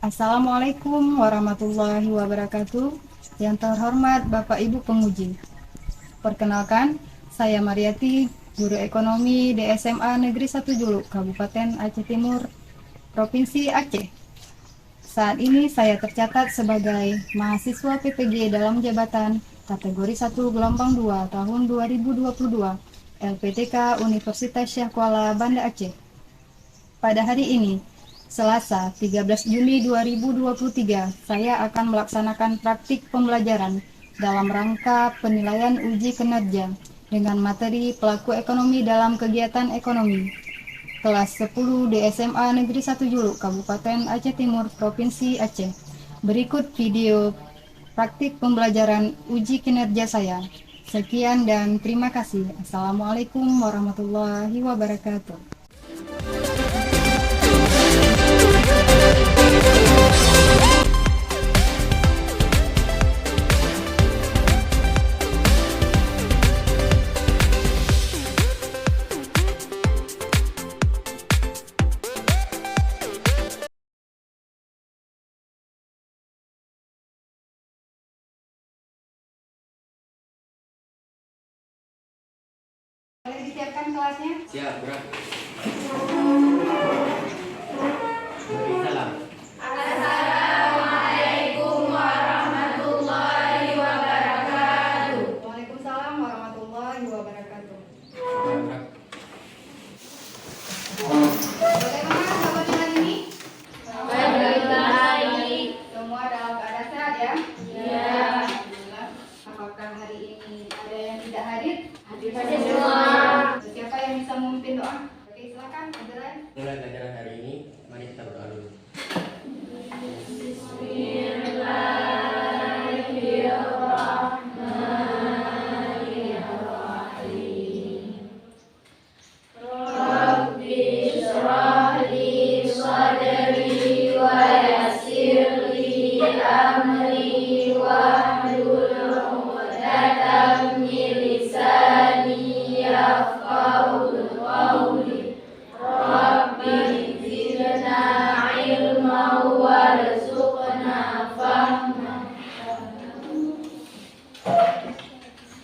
Assalamualaikum warahmatullahi wabarakatuh. Yang terhormat Bapak Ibu penguji. Perkenalkan, saya Mariati, guru ekonomi di SMA Negeri 1 Juluk, Kabupaten Aceh Timur, Provinsi Aceh. Saat ini saya tercatat sebagai mahasiswa PPG dalam jabatan kategori 1 gelombang 2 tahun 2022 LPTK Universitas Syah Kuala Banda Aceh. Pada hari ini, Selasa 13 Juni 2023, saya akan melaksanakan praktik pembelajaran dalam rangka penilaian uji kinerja dengan materi pelaku ekonomi dalam kegiatan ekonomi. Kelas 10 di SMA Negeri 1 Juluk, Kabupaten Aceh Timur, Provinsi Aceh. Berikut video praktik pembelajaran uji kinerja saya. Sekian dan terima kasih. Assalamualaikum warahmatullahi wabarakatuh. Boleh disiapkan kelasnya? Siap, Bro. Salam. Assalamualaikum warahmatullahi wabarakatuh. Waalaikumsalam warahmatullahi wabarakatuh. Bagaimana kabarnya hari ini? Baik. Semua dalam keadaan sehat ya? Ya. Alhamdulillah. Apakah hari ini ada yang tidak hadir? Hadir semua. Siapa yang bisa memimpin doa? Oke, silakan. Mulai. Mulai pelajaran hari ini, mari kita berdoa dulu. Bismillahirrahmanirrahim. Rabbi shrah li sadri wa yassir li amri wahlul 'uqdatam min lisani yafqahu qawli. Rabbi zidna ilman warzuqna fahma.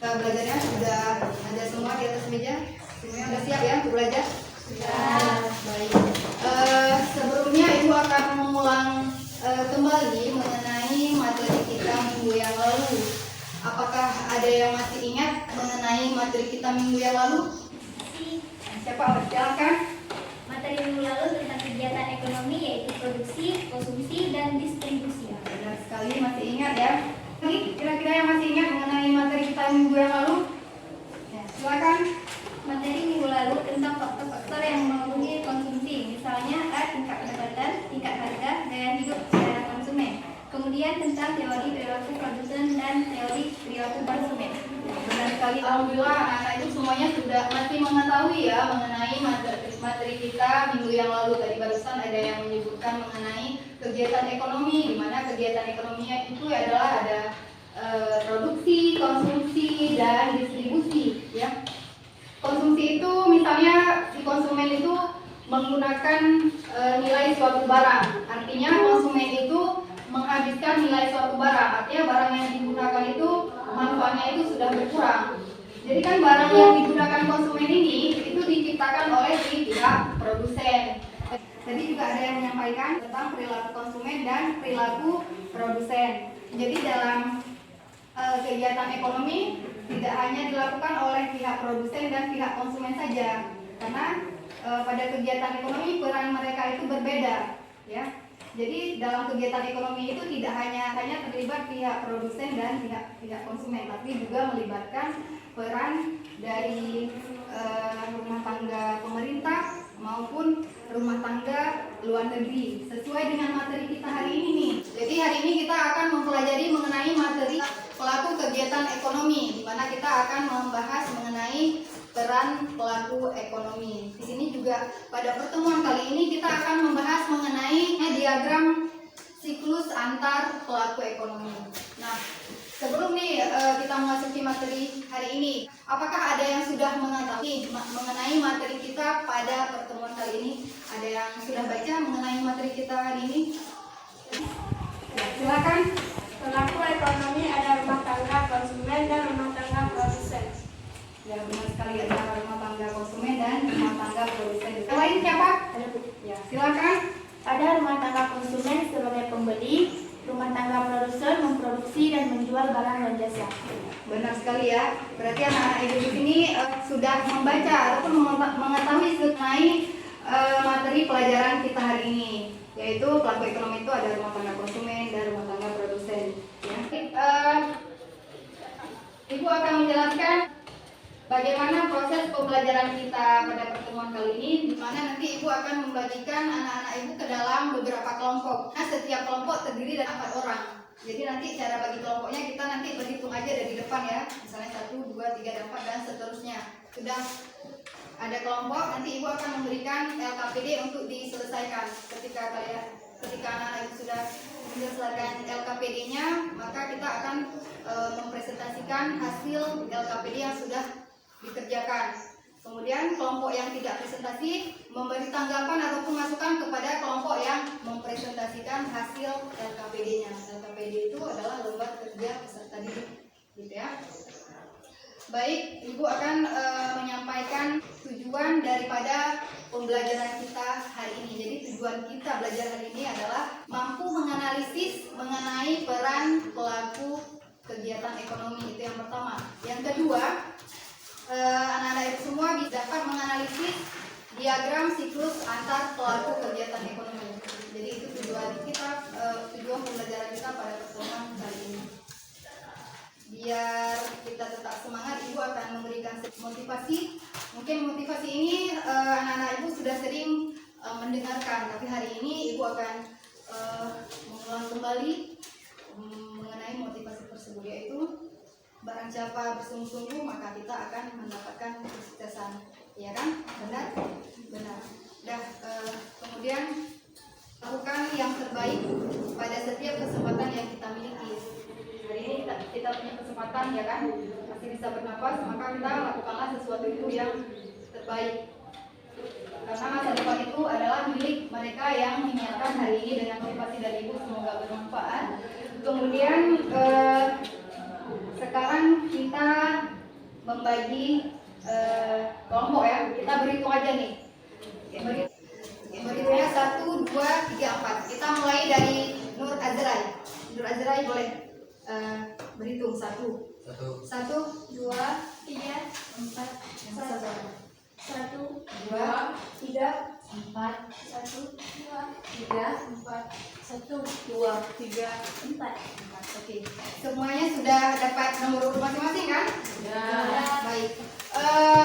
Belajarnya sudah ada semua di atas meja? Semuanya sudah siap ya untuk belajar? Sudah. Baik. Sebelumnya Ibu akan mengulang kembali mengenai materi kita minggu yang lalu. Apakah ada yang masih ingat mengenai materi kita minggu yang lalu? Siapa? Silakan. Materi minggu lalu tentang kegiatan ekonomi yaitu produksi, konsumsi, dan distribusi. Benar sekali, masih ingat ya. Lagi kira-kira yang masih ingat mengenai materi kita minggu yang lalu? Ya, silakan. Materi minggu lalu tentang faktor-faktor yang mengaruhi konsumsi, misalnya tingkat pendapatan, tingkat harga, gaya hidup secara konsumen. Kemudian tentang teori perilaku produsen dan teori perilaku konsumen. Benar sekali, alhamdulillah anak-anak itu semuanya sudah masih mengetahui ya mengenai materi kita minggu yang lalu. Tadi barusan ada yang menyebutkan mengenai kegiatan ekonomi, di mana kegiatan ekonominya itu adalah ada produksi, konsumsi, dan distribusi ya. Konsumsi itu misalnya si konsumen itu menggunakan nilai suatu barang, artinya konsumen itu menghabiskan nilai suatu barang, artinya barang yang digunakan itu manfaatnya itu sudah berkurang. Jadi kan barang yang digunakan konsumen ini itu diciptakan oleh si pihak produsen. Tadi juga ada yang menyampaikan tentang perilaku konsumen dan perilaku produsen. Jadi dalam kegiatan ekonomi tidak hanya dilakukan oleh pihak produsen dan pihak konsumen saja, karena pada kegiatan ekonomi peran mereka itu berbeda, ya. Jadi dalam kegiatan ekonomi itu tidak hanya terlibat pihak produsen dan pihak konsumen, tapi juga melibatkan peran dari rumah tangga pemerintah maupun rumah tangga luar negeri, sesuai dengan materi kita hari ini nih. Jadi hari ini kita akan mempelajari mengenai materi pelaku kegiatan ekonomi, di mana kita akan membahas mengenai peran pelaku ekonomi. Di sini juga pada pertemuan kali ini kita akan membahas mengenai diagram siklus antar pelaku ekonomi. Nah, sebelum kita memasuki materi hari ini, apakah ada yang sudah mengetahui mengenai materi kita pada pertemuan kali ini? Ada yang sudah baca mengenai materi kita hari ini? mana rumah tangga konsumen sebagai pembeli, rumah tangga produsen memproduksi dan menjual barang dan jasa. Benar sekali ya. Berarti anak-anak ibu di sini sudah membaca ataupun mengetahui mengenai materi pelajaran kita hari ini, yaitu pelaku ekonomi itu ada rumah tangga konsumen dan rumah tangga produsen. Ya. Ibu akan menjelaskan bagaimana proses pembelajaran kita pada pertemuan kali ini, di mana nanti ibu akan membagikan anak-anak ibu ke dalam beberapa kelompok. Nah, setiap kelompok terdiri dari 4 orang. Jadi nanti cara bagi kelompoknya kita nanti berhitung aja dari depan ya, misalnya 1, 2, 3, dan 4 dan seterusnya. Sudah ada kelompok, nanti ibu akan memberikan LKPD untuk diselesaikan. Ketika anak-anak ibu sudah menyelesaikan LKPD-nya, maka kita akan mempresentasikan hasil LKPD yang sudah dikerjakan. Kemudian kelompok yang tidak presentasi memberi tanggapan ataupun masukan kepada kelompok yang mempresentasikan hasil LKPD-nya. LKPD itu adalah lembar kerja peserta didik, gitu ya. Baik, ibu akan menyampaikan tujuan daripada pembelajaran kita hari ini. Jadi tujuan kita belajar hari ini adalah mampu menganalisis mengenai peran pelaku kegiatan ekonomi, itu yang pertama. Yang kedua, anak-anak itu semua dapat menganalisis diagram siklus antar pelaku kegiatan ekonomi. Jadi itu tujuan pembelajaran kita pada pertemuan kali ini. Biar kita tetap semangat, ibu akan memberikan motivasi. Mungkin motivasi ini anak-anak ibu sudah sering mendengarkan, tapi hari ini ibu akan mengulang kembali mengenai motivasi tersebut, yaitu barang siapa bersungguh-sungguh maka kita akan mendapatkan kesuksesan, ya kan? Benar? Benar. Kemudian lakukan yang terbaik pada setiap kesempatan yang kita miliki. Hari ini kita punya kesempatan, ya kan? Masih bisa bernapas, maka kita lakukanlah sesuatu itu yang terbaik. Karena masa depan itu adalah milik mereka yang menyiapkan hari ini. Dengan motivasi dari ibu semoga bermanfaat. Kemudian sekarang kita membagi kelompok ya. Kita berhitung aja nih. Berhitungnya 1, 2, 3, 4. Kita mulai dari Nur Azrai. Nur Azrai boleh berhitung 1, 2, 3, 4, 1, 2, 3, 4, 1, 2, 3, 4, 1, 2, 3, 4. Oke. Semuanya sudah dapat nomor urut masing-masing kan? Ya. Baik.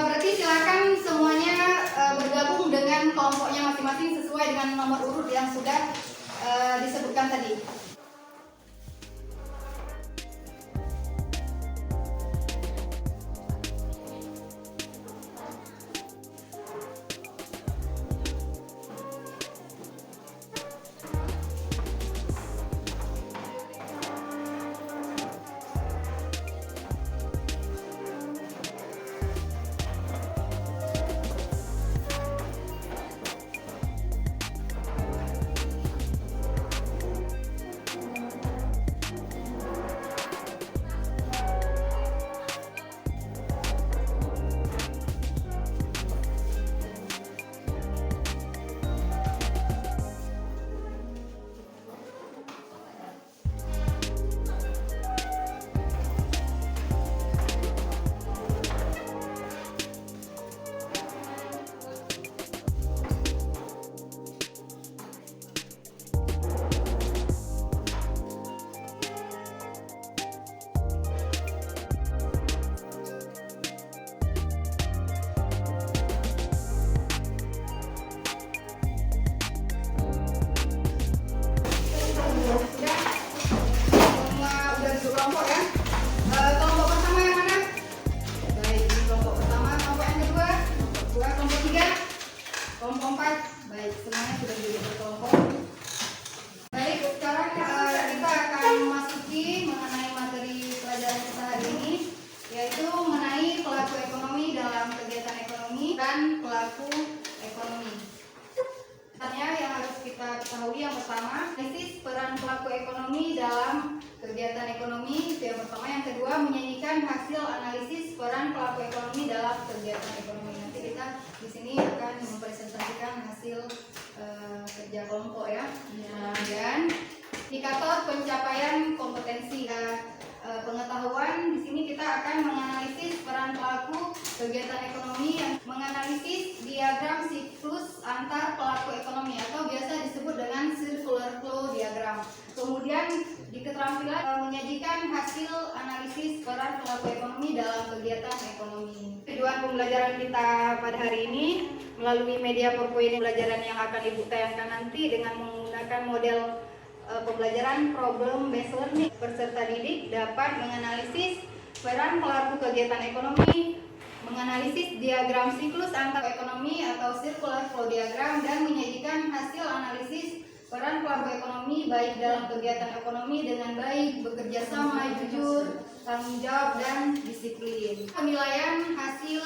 Berarti silakan semuanya bergabung dengan kelompoknya masing-masing sesuai dengan nomor urut yang sudah disebutkan tadi. Yang pertama, analisis peran pelaku ekonomi dalam kegiatan ekonomi. Itu yang pertama. Yang kedua, menyanyikan hasil analisis peran pelaku ekonomi dalam kegiatan ekonomi. Nanti kita di sini akan mempresentasikan hasil kerja kelompok ya. Kemudian indikator pencapaian kompetensi pengetahuan. Di sini kita akan menganalisis peran pelaku kegiatan ekonomi yang menganalisis diagram siklus antar pelaku ekonomi atau biasa disebut dengan circular flow diagram. Kemudian di keterampilan menyajikan hasil analisis peran pelaku ekonomi dalam kegiatan ekonomi. Tujuan pembelajaran kita pada hari ini melalui media PowerPoint pembelajaran yang akan Ibu tayangkan nanti dengan menggunakan model pembelajaran problem based learning. Peserta didik dapat menganalisis peran pelaku kegiatan ekonomi, menganalisis diagram siklus antar ekonomi atau circular flow diagram, dan menyajikan hasil analisis peran pelaku ekonomi baik dalam kegiatan ekonomi dengan baik, bekerja sama, jujur, tanggung jawab, dan disiplin. Penilaian hasil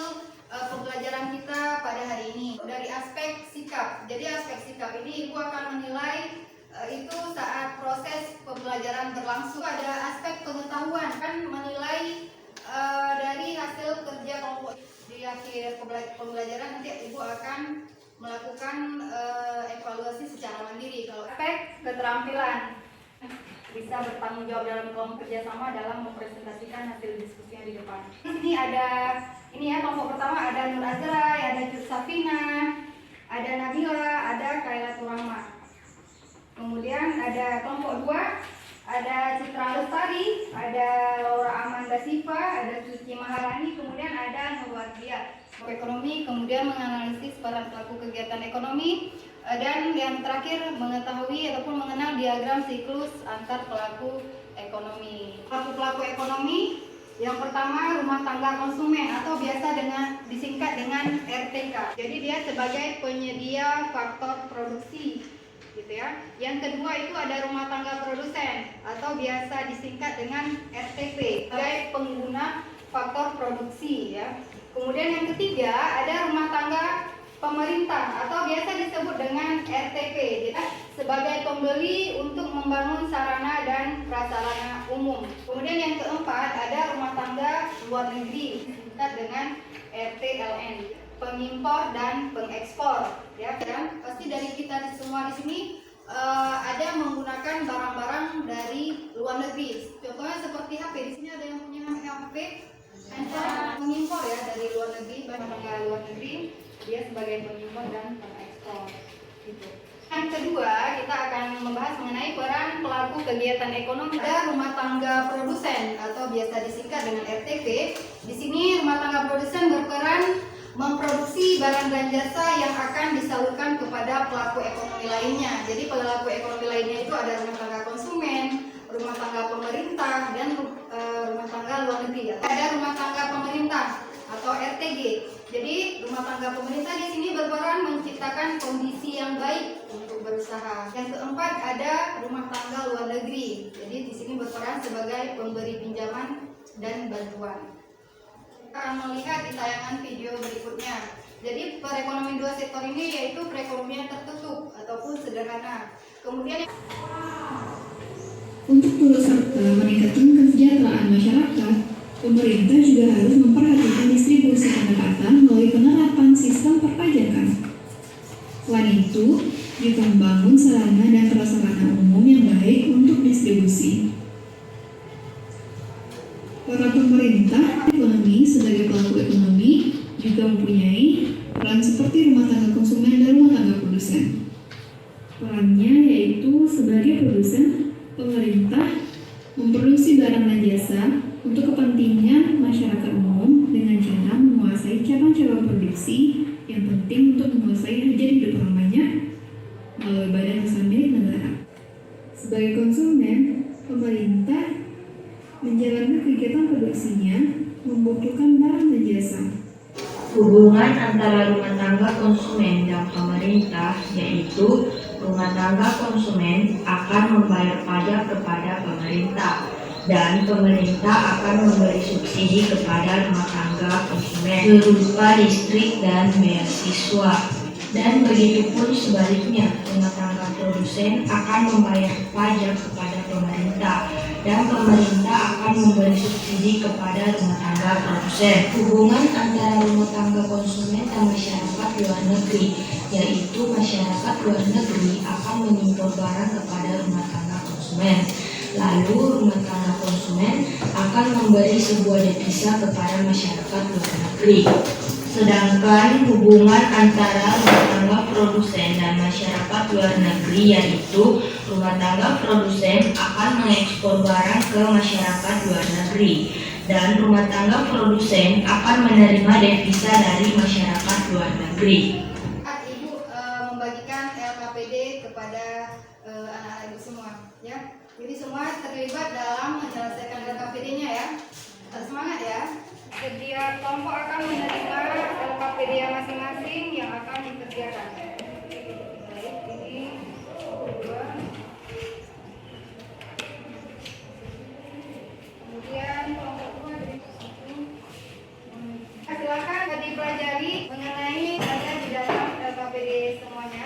pembelajaran kita pada hari ini dari aspek sikap. Jadi aspek sikap ini Ibu akan menilai itu saat proses pembelajaran berlangsung. Ada aspek pengetahuan, kan menilai dari hasil kerja kelompok. Di akhir pembelajaran nanti Ibu akan melakukan evaluasi secara mandiri. Kalau aspek keterampilan, bisa bertanggung jawab dalam kelompok kerjasama dalam mempresentasikan hasil diskusi yang di depan. Ini ada kelompok pertama ada Nur Azra, ada Jut Safina, ada Nabila, ada Kaila Turahma. Kemudian ada kelompok 2, ada Citra Lestari, ada Laura Amanda Siva, ada Suci Maharani, kemudian ada Nurwadia. Ekonomi kemudian menganalisis peran pelaku kegiatan ekonomi, dan yang terakhir mengetahui ataupun mengenal diagram siklus antar pelaku ekonomi. Pelaku ekonomi yang pertama rumah tangga konsumen atau biasa disingkat dengan RTK. Jadi dia sebagai penyedia faktor produksi, gitu ya. Yang kedua itu ada rumah tangga produsen atau biasa disingkat dengan RTP sebagai pengguna faktor produksi ya. Kemudian yang ketiga ada rumah tangga pemerintah atau biasa disebut dengan RTP, jadi sebagai pembeli untuk membangun sarana dan prasarana umum. Kemudian yang keempat ada rumah tangga luar negeri disingkat dengan RTLN, pengimpor dan pengekspor ya. Dan pasti dari kita semua di sini ada menggunakan barang-barang dari luar negeri. Contohnya seperti HP. Di sini ada yang punya HP, mengimpor ya dari luar negeri, barang-barang luar negeri. Dia sebagai pengimpor dan pengekspor. Gitu. Yang kedua, kita akan membahas mengenai peran pelaku kegiatan ekonomi. Ada rumah tangga produsen atau biasa disingkat dengan RTP. Di sini rumah tangga produsen berperan memproduksi barang dan jasa yang akan disalurkan kepada pelaku ekonomi lainnya. Jadi pelaku ekonomi lainnya itu ada rumah tangga konsumen, rumah tangga pemerintah, dan rumah tangga luar negeri. Ada rumah tangga pemerintah atau RTG. Jadi rumah tangga pemerintah di sini berperan menciptakan kondisi yang baik untuk berusaha. Yang keempat ada rumah tangga luar negeri. Jadi di sini berperan sebagai pemberi pinjaman dan bantuan. Kita akan melihat di tayangan video berikutnya. Jadi perekonomian dua sektor ini yaitu perekonomian tertutup ataupun sederhana. Kemudian untuk turut serta meningkatkan kesejahteraan masyarakat, pemerintah juga harus memperhatikan distribusi pendapatan melalui penerapan sistem perpajakan. Selain itu, juga membangun sarana dan prasarana umum yang baik untuk distribusi. Para pemerintah ekonomi sebagai pelaku ekonomi juga mempunyai peran seperti rumah tangga konsumen dan rumah tangga produsen. Perannya yaitu sebagai produsen, pemerintah memproduksi barang dan jasa untuk kepentingan masyarakat umum dengan cara menguasai cabang-cabang produksi yang penting untuk menguasai hajat hidup orang banyak melalui badan usaha milik negara. Sebagai konsumen, pemerintah menjalankan kegiatan produksinya membutuhkan barang dan jasa. Hubungan antara rumah tangga konsumen dan pemerintah yaitu rumah tangga konsumen akan membayar pajak kepada pemerintah dan pemerintah akan memberi subsidi kepada rumah tangga konsumen berupa listrik dan beasiswa. Dan begitupun sebaliknya, rumah tangga produsen akan membayar pajak kepada pemerintah dan pemerintah akan memberi subsidi kepada rumah tangga produsen. Hubungan antara rumah tangga konsumen dan masyarakat luar negeri, yaitu masyarakat luar negeri akan mengimpor barang kepada rumah tangga konsumen. Lalu rumah tangga konsumen akan memberi sebuah devisa kepada masyarakat luar negeri. Sedangkan hubungan antara rumah tangga produsen dan masyarakat luar negeri, yaitu rumah tangga produsen akan mengekspor barang ke masyarakat luar negeri dan rumah tangga produsen akan menerima devisa dari masyarakat luar negeri. Ibu membagikan LKPD kepada anak-anak ibu semua, ya. Jadi semua terlibat dalam menyelesaikan LKPD-nya ya. Semangat ya. Setiap kelompok akan menerima LKPD masing-masing yang akan dikerjakan. Baik, ini kedua. Kemudian kelompok dua dari satu. Silakan dipelajari mengenai ada di dalam LKPD semuanya.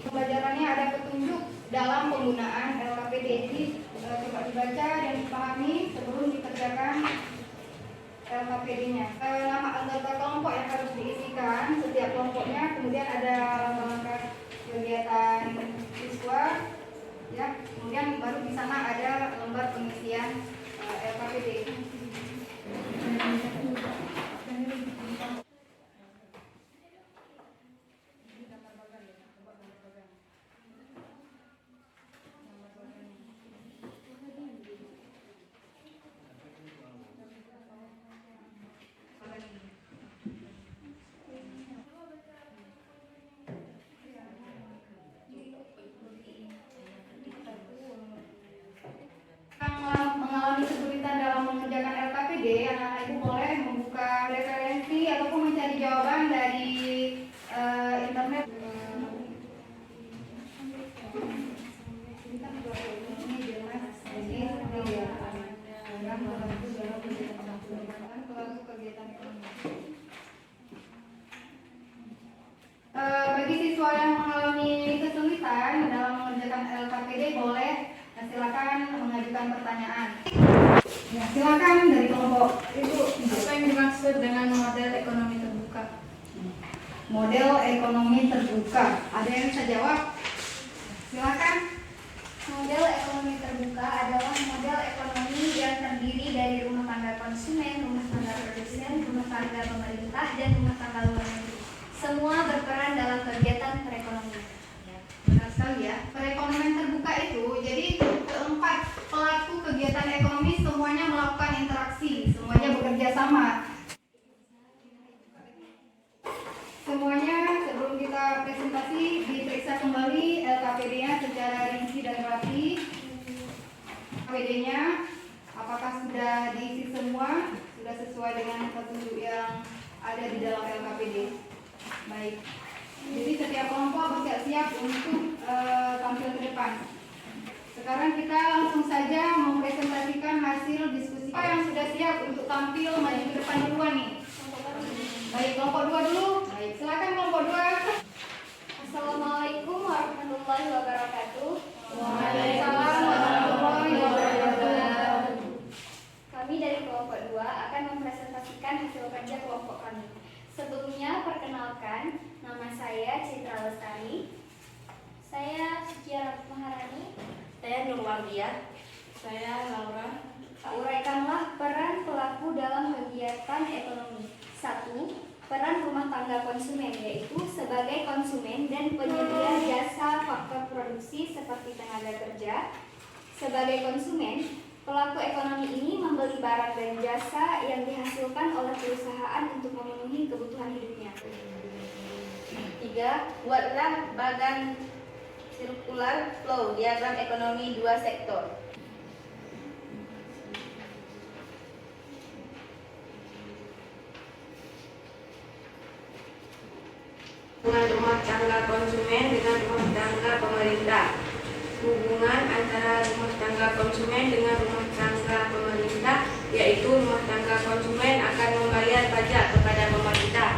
Pembelajarannya ada petunjuk dalam penggunaan LKPD. Jadi coba dibaca dan dipahami sebelum dikerjakan LKPD-nya. Nama anggota kelompok yang harus diisikan setiap kelompoknya, kemudian ada langkah kegiatan siswa, ya. Kemudian baru di sana ada lembar pengisian LKPD. Mengalami kesulitan dalam mengerjakan LKPD, anak-anak ibu boleh membuka referensi ataupun mencari jawaban dari internet. Bagi siswa yang mengalami kesulitan dalam mengerjakan LKPD boleh silakan mengajukan pertanyaan. Ya, silakan dari kelompok ibu. Apa yang dimaksud dengan model ekonomi terbuka? Model ekonomi terbuka. Ada yang bisa jawab? Silakan. Model ekonomi terbuka adalah model ekonomi yang terdiri dari rumah tangga konsumen, rumah tangga produsen, rumah tangga pemerintah, dan rumah tangga luar negeri. Semua berperan dalam kegiatan perekonomian. Benar sekali ya. Perekonomian terbuka itu jadi keempat pelaku kegiatan ekonomi semuanya melakukan interaksi, semuanya bekerja sama. Semuanya sebelum kita presentasi diperiksa kembali LKPD-nya secara rinci dan rapi. LKPD-nya apakah sudah diisi semua, sudah sesuai dengan petunjuk yang ada di dalam LKPD. Baik. Jadi setiap kelompok bersiap-siap untuk tampil ke depan. Sekarang kita langsung saja mempresentasikan hasil diskusi. Siapa yang sudah siap untuk tampil maju ke depan duluan nih? Baik, kelompok 2 dulu. Baik, silakan kelompok 2. Assalamualaikum warahmatullahi wabarakatuh. Waalaikumsalam warahmatullahi wabarakatuh. Kami dari kelompok 2 akan mempresentasikan hasil kerja kelompok kami. Sebelumnya perkenalkan, nama saya Citra Lestari. Saya Suciara Maharani. Saya Nurwardiah. Saya Laura. Uraikanlah peran pelaku dalam kegiatan ekonomi. 1. Peran rumah tangga konsumen, yaitu sebagai konsumen dan penyedia jasa faktor produksi seperti tenaga kerja. Sebagai konsumen, pelaku ekonomi ini membeli barang dan jasa yang dihasilkan oleh perusahaan untuk memenuhi kebutuhan hidupnya. 3. Buatlah bagan circular flow diagram ekonomi 2 sektor. Hubungan rumah tangga konsumen dengan rumah tangga pemerintah. Hubungan antara rumah tangga konsumen dengan rumah tangga pemerintah, yaitu rumah tangga konsumen akan membayar pajak kepada pemerintah.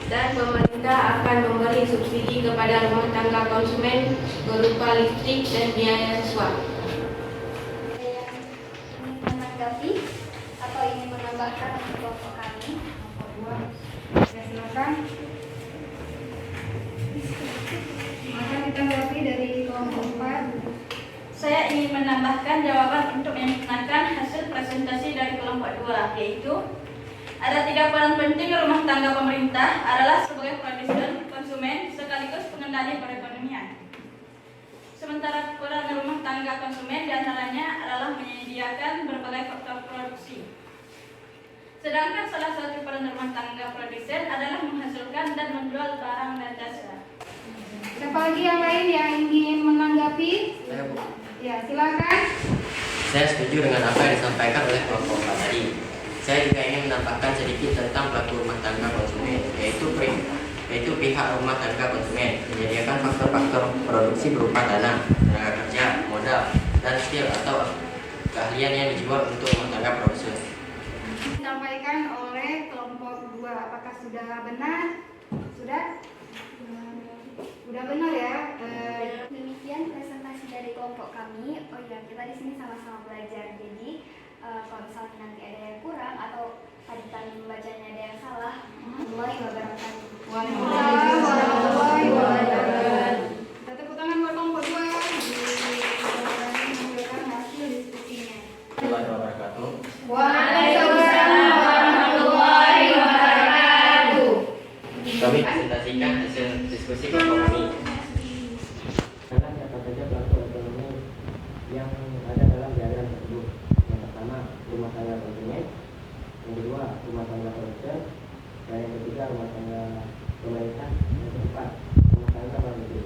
dan pemerintah akan memberi subsidi kepada rumah tangga konsumen berupa listrik dan biaya sewa. Ingin menanggapi atau ingin menambahkan untuk kelompok kami? Ya, silakan. Maka ditanggapi dari kelompok 4. Saya ingin menambahkan jawaban untuk menyempurnakan hasil presentasi dari kelompok 2, yaitu ada 3 peran penting rumah tangga pemerintah adalah sebagai produsen, konsumen, sekaligus pengendali perekonomian. Sementara peran rumah tangga konsumen diantaranya adalah menyediakan berbagai faktor produksi. Sedangkan salah satu peran rumah tangga produsen adalah menghasilkan dan menjual barang dan jasa. Siapa lagi yang lain yang ingin menanggapi? Saya, Bu. Ya, silakan. Saya setuju dengan apa yang disampaikan oleh kelompok 4 tadi. Saya juga ingin menambahkan sedikit tentang pelaku rumah tangga konsumen, yaitu pihak rumah tangga konsumen menyediakan faktor-faktor produksi berupa tanah, tenaga kerja, modal, dan skill atau keahlian yang dijual untuk rumah tangga produsen. Disampaikan oleh kelompok 2. Apakah sudah benar? Sudah? Sudah benar ya? Demikian presentasi dari kelompok kami. Oh ya, kita di sini sama-sama belajar. Jadi kalau misalnya nanti ada yang kurang atau padutan membacanya ada yang salah, Waalaikumsalam wabarakatuh. Waalaikumsalam warahmatullahi wabarakatuh. Tepuk tangan buat kelompok 2 menunjukkan hasil diskusinya. Warahmatullahi wabarakatuh. Waalaikumsalam warahmatullahi wabarakatuh. Kami presentasikan hasil diskusi kelompok kami. Siapa saja pelaku ekonomi yang ada dalam diagram tersebut? Yang pertama, rumah tangga konsumen. Yang kedua, rumah tangga produsen. Dan yang ketiga, rumah tangga pemerintah. Yang keempat, rumah tangga luar negeri.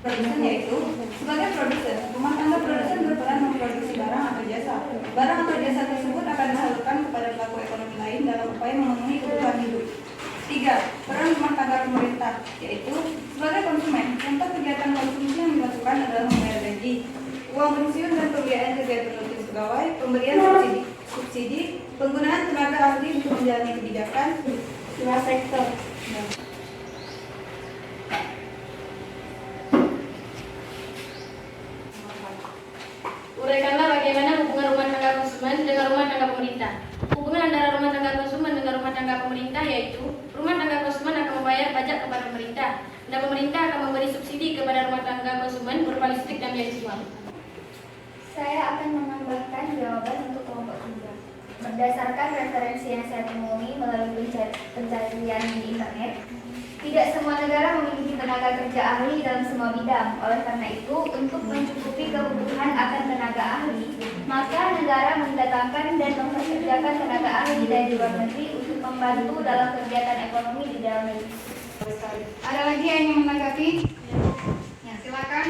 Produsen yaitu sebagai produsen, rumah tangga produsen berperan memproduksi barang atau jasa. Barang atau jasa tersebut akan disalurkan kepada pelaku ekonomi lain dalam upaya memenuhi kebutuhan hidup. 3. Peran rumah tangga pemerintah yaitu sebagai konsumen. Contoh kegiatan konsumsi yang dilakukan adalah membayar gaji, uang pensiun dan pembiayaan kegiatan notis pegawai, pemberian subsidi, penggunaan tenaga ahli untuk menjalani kebijakan 5 sektor. Uraikanlah bagaimana hubungan rumah tangga konsumen dengan rumah tangga pemerintah. Hubungan antara rumah tangga konsumen dengan rumah tangga pemerintah yaitu rumah tangga konsumen akan membayar pajak kepada pemerintah dan pemerintah akan memberi subsidi kepada rumah tangga konsumen berupa listrik dan biaya sewa. Saya akan menambahkan jawaban untuk kelompok 3. Berdasarkan referensi yang saya temui melalui pencarian di internet, tidak semua negara memiliki tenaga kerja ahli dalam semua bidang. Oleh karena itu, untuk mencukupi kebutuhan akan tenaga ahli, maka negara mendatangkan dan mempekerjakan tenaga ahli dari luar negeri untuk membantu dalam kegiatan ekonomi di dalam negeri. Ada lagi yang ingin menanggapi? Ya, silakan.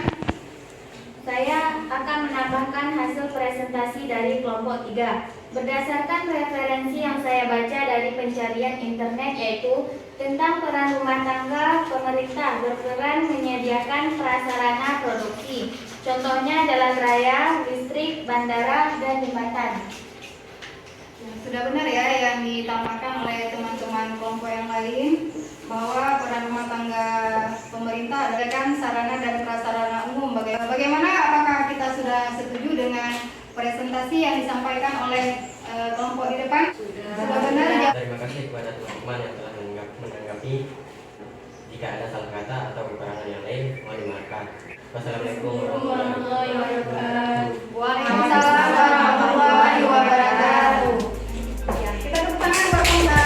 Saya akan menambahkan hasil presentasi dari kelompok 3. Berdasarkan referensi yang saya baca dari pencarian internet yaitu tentang peran rumah tangga pemerintah berperan menyediakan prasarana produksi. Contohnya jalan raya, listrik, bandara, dan jembatan. Ya, sudah benar ya yang ditambahkan oleh teman-teman kelompok yang lain bahwa peran rumah tangga pemerintah adalah kan sarana dan prasarana umum. Bagaimana? Apakah kita sudah setuju dengan presentasi yang disampaikan oleh kelompok di depan? Sudah benar ya? Terima kasih kepada teman-teman yang telah menanggapi. Jika ada salah kata atau kekurangan yang lain, mohon dimaafkan. Wassalamualaikum warahmatullahi wabarakatuh. Waalaikumsalam warahmatullahi wabarakatuh. Ya, kita tepuk tangan buat kita.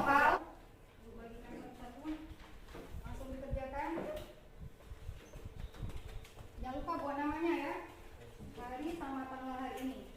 hafal. Bagikan satu-satu. Langsung dikerjakan. Jangan lupa buat namanya ya. Hari sama tanggal hari ini.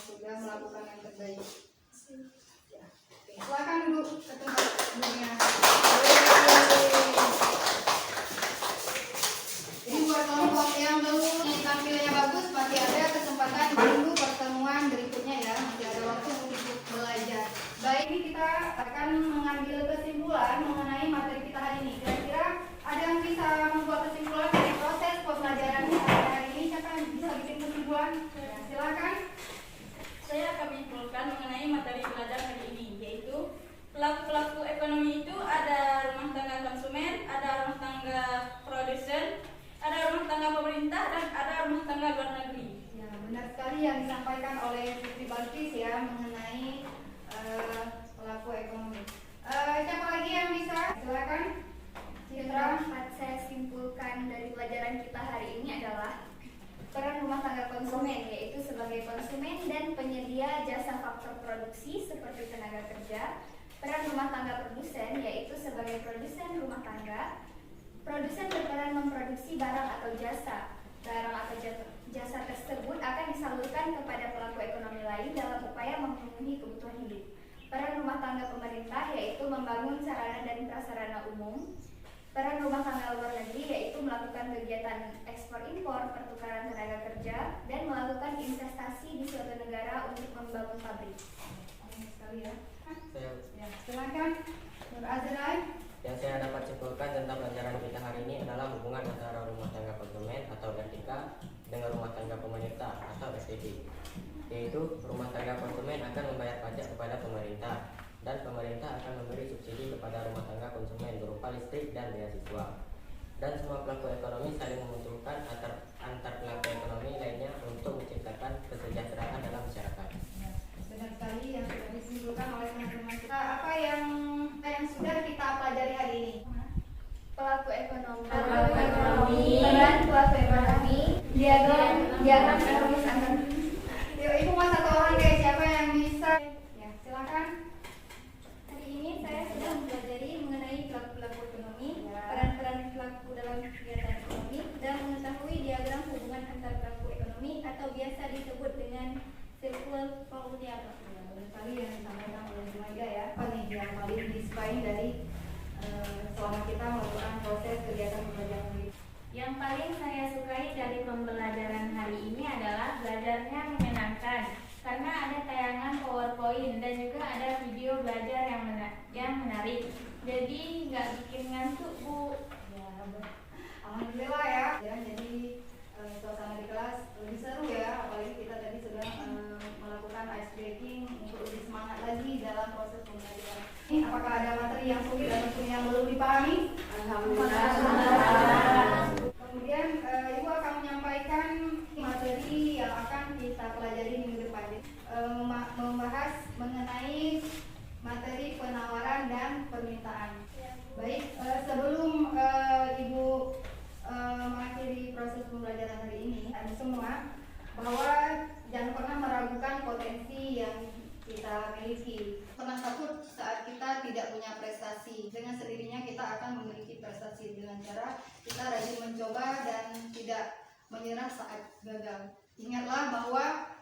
Sudah melakukan yang terbaik. Silakan duduk ke tempat duduknya. Jadi buat kelompok yang belum tampilnya bagus masih ada kesempatan tunggu pertemuan berikutnya ya, masih ada waktu untuk belajar. Baik, ini kita akan mengambil kesimpulan mengenai materi kita hari ini. Kira-kira ada yang bisa membuat kesimpulan dari proses pembelajaran kita hari ini? Siapa yang bisa bikin kesimpulan? Ya, silakan. Saya akan menyimpulkan mengenai materi belajar hari ini, yaitu pelaku-pelaku ekonomi itu ada rumah tangga konsumen, ada rumah tangga produsen, ada rumah tangga pemerintah, dan ada rumah tangga luar negeri. Ya, benar sekali yang disampaikan oleh Putri Balkis ya mengenai pelaku ekonomi. Siapa lagi yang bisa? Silakan. Citra. Dapat saya simpulkan dari pelajaran kita hari ini adalah peran rumah tangga konsumen, yaitu sebagai konsumen dan penyedia jasa faktor produksi seperti tenaga kerja. Peran rumah tangga produsen, yaitu sebagai produsen rumah tangga. Produsen berperan memproduksi barang atau jasa. Barang atau jasa tersebut akan disalurkan kepada pelaku ekonomi lain dalam upaya memenuhi kebutuhan hidup. Peran rumah tangga pemerintah, yaitu membangun sarana dan prasarana umum. Peran rumah tangga luar negeri, yaitu melakukan kegiatan ekspor-impor, pertukaran tenaga kerja, dan melakukan investasi di suatu negara untuk membangun pabrik. Banyak sekali ya. Saya, Silakan. Nur Azrai. yang saya dapat simpulkan tentang pelajaran kita hari ini adalah hubungan antara rumah tangga konsumen atau RTK dengan rumah tangga pemerintah atau STB, yaitu rumah tangga konsumen akan membayar pajak kepada pemerintah dan pemerintah akan memberi subsidi kepada rumah tangga konsumen berupa listrik dan beasiswa. Dan semua pelaku ekonomi saling menguntungkan antar pelaku ekonomi lainnya untuk menciptakan kesejahteraan dalam masyarakat. Benar sekali yang sudah disimpulkan oleh teman-teman kita. Apa yang sudah kita pelajari hari ini? Pelaku ekonomi. Peran pelaku ekonomi. Diagram ekonomis antar. Yuk, ibu mau satu orang deh. Siapa yang bisa? Ya, silakan. Hari ini saya sudah mempelajari mengenai pelaku-pelaku ekonomi, peran-peran pelaku dalam kegiatan ekonomi, dan mengetahui diagram hubungan antar pelaku ekonomi atau biasa disebut dengan circular flow diagram. Benar sekali yang disampaikan oleh Jumaida ya. Apa nih yang paling disukai dari selama kita melakukan proses kegiatan pembelajaran ini? Yang paling saya sukai dari pembelajaran hari ini adalah belajarnya menyenangkan karena ada tayangan PowerPoint dan juga ada video belajar yang menarik. Jadi nggak bikin ngantuk, Bu. Ya, alhamdulillah ya. Jadi suasana di kelas lebih seru ya. Apalagi kita tadi sudah melakukan ice breaking untuk lebih semangat lagi dalam proses pembelajaran. Ini apakah ada materi yang sulit ataupun yang belum dipahami? Alhamdulillah. Kemudian Ibu akan menyampaikan materi yang akan kita pelajari pemerintahan. Baik, sebelum Ibu mengakhiri proses pembelajaran hari ini, ada semua bahwa jangan pernah meragukan potensi yang kita miliki. Pernah takut saat kita tidak punya prestasi. Dengan sendirinya kita akan memiliki prestasi dengan cara kita rajin mencoba dan tidak menyerah saat gagal. Ingatlah bahwa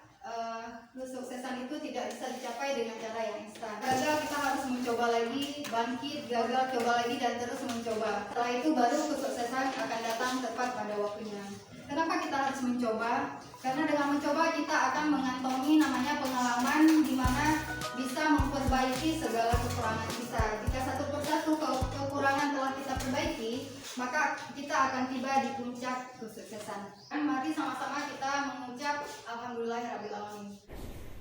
kesuksesan itu tidak bisa dicapai dengan cara yang instan. Gagal kita harus mencoba lagi, bangkit, gagal, coba lagi dan terus mencoba. Setelah itu baru kesuksesan akan datang tepat pada waktunya. Kenapa kita harus mencoba? Karena dengan mencoba kita akan mengantongi namanya pengalaman di mana bisa memperbaiki segala kekurangan kita. Jika satu persatu kekurangan telah kita perbaiki, maka kita akan tiba di puncak kesuksesan. Mari sama-sama kita mengucap Alhamdulillahirrahmanirrahim.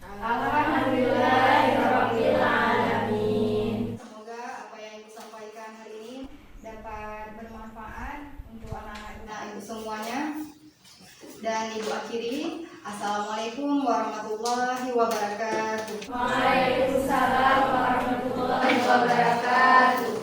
Alhamdulillahirrahmanirrahim. Semoga apa yang Ibu sampaikan hari ini dapat bermanfaat untuk anak-anak Ibu semuanya. Dan Ibu akhiri, Assalamualaikum warahmatullahi wabarakatuh. Waalaikumsalam warahmatullahi wabarakatuh.